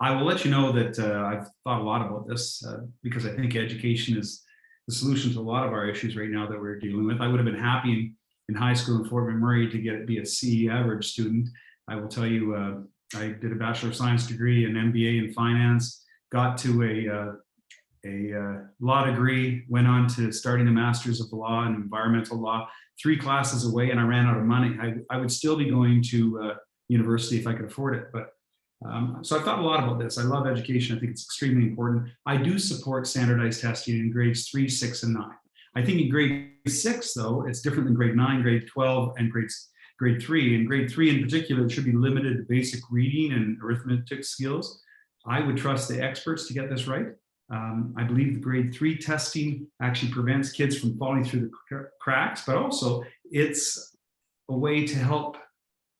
I will let you know that I've thought a lot about this because I think education is the solution to a lot of our issues right now that we're dealing with. I would have been happy in high school in Fort McMurray to be a CE average student. I will tell you, I did a Bachelor of Science degree and MBA in finance, got to a law degree, went on to starting a master's of law and environmental law, 3 classes away, and I ran out of money. I would still be going to university if I could afford it. But so I've thought a lot about this. I love education. I think it's extremely important. I do support standardized testing in grades 3, 6, and 9. I think in grade 6, though, it's different than grade 9, grade 12, and grade 3. In grade 3 in particular, it should be limited to basic reading and arithmetic skills. I would trust the experts to get this right. I believe the grade 3 testing actually prevents kids from falling through the cracks, but also it's a way to help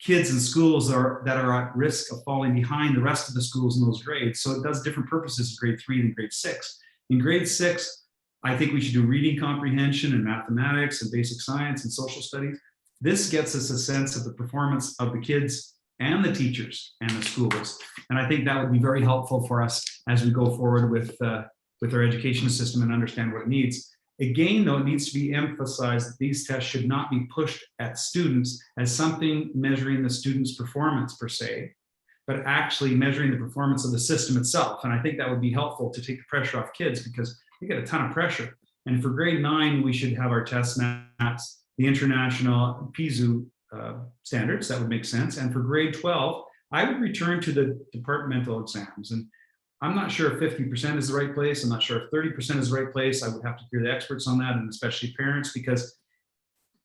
kids in schools that are at risk of falling behind the rest of the schools in those grades. So it does different purposes in grade 3 than grade 6. In grade 6, I think we should do reading comprehension and mathematics and basic science and social studies. This gets us a sense of the performance of the kids and the teachers and the schools. And I think that would be very helpful for us as we go forward with our education system and understand what it needs. Again, though, it needs to be emphasized that these tests should not be pushed at students as something measuring the student's performance per se, but actually measuring the performance of the system itself. And I think that would be helpful to take the pressure off kids because they get a ton of pressure. And for grade 9, we should have our test maps, the international PCE standards. That would make sense. And for grade 12, I would return to the departmental exams. And I'm not sure if 50% is the right place. I'm not sure if 30% is the right place. I would have to hear the experts on that, and especially parents, because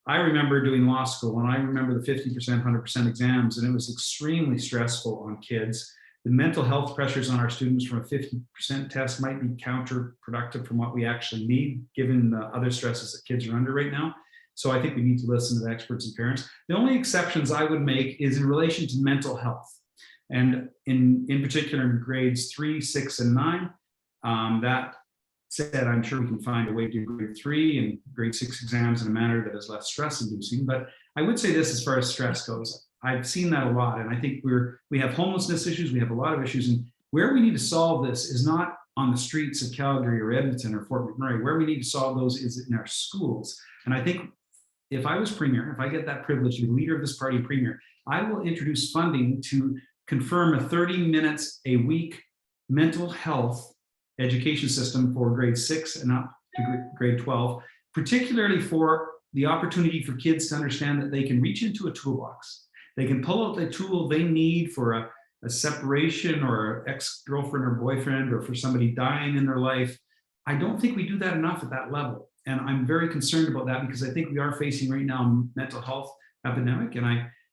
I remember doing law school and I remember the 50%, 100% exams, and it was extremely stressful on kids. The mental health pressures on our students from a 50% test might be counterproductive from what we actually need, given the other stresses that kids are under right now. So I think we need to listen to the experts and parents. The only exceptions I would make is in relation to mental health. And in particular in grades 3, 6, and 9, that said, I'm sure we can find a way to do grade 3 and grade 6 exams in a manner that is less stress inducing. But I would say this as far as stress goes, I've seen that a lot. And I think we have homelessness issues, we have a lot of issues. And where we need to solve this is not on the streets of Calgary or Edmonton or Fort McMurray. Where we need to solve those is in our schools. And I think if I was premier, if I get that privilege to be the leader of this party premier, I will introduce funding to confirm a 30 minutes a week mental health education system for grade 6 and up to grade 12, particularly for the opportunity for kids to understand that they can reach into a toolbox. They can pull out the tool they need for a separation or an ex-girlfriend or boyfriend or for somebody dying in their life. I don't think we do that enough at that level. And I'm very concerned about that because I think we are facing right now a mental health epidemic.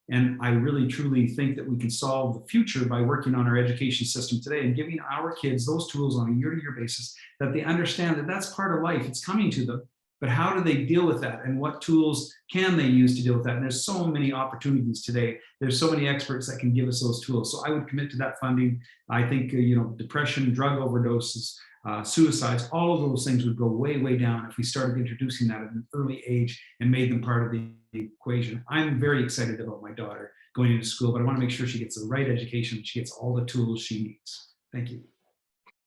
And I really, truly think that we can solve the future by working on our education system today and giving our kids those tools on a year-to-year basis, that they understand that that's part of life. It's coming to them, but how do they deal with that? And what tools can they use to deal with that? And there's so many opportunities today. There's so many experts that can give us those tools. So I would commit to that funding. I think, depression, drug overdoses, suicides, all of those things would go way, way down if we started introducing that at an early age and made them part of the equation. I'm very excited about my daughter going into school, but I want to make sure she gets the right education. She gets all the tools she needs. Thank you.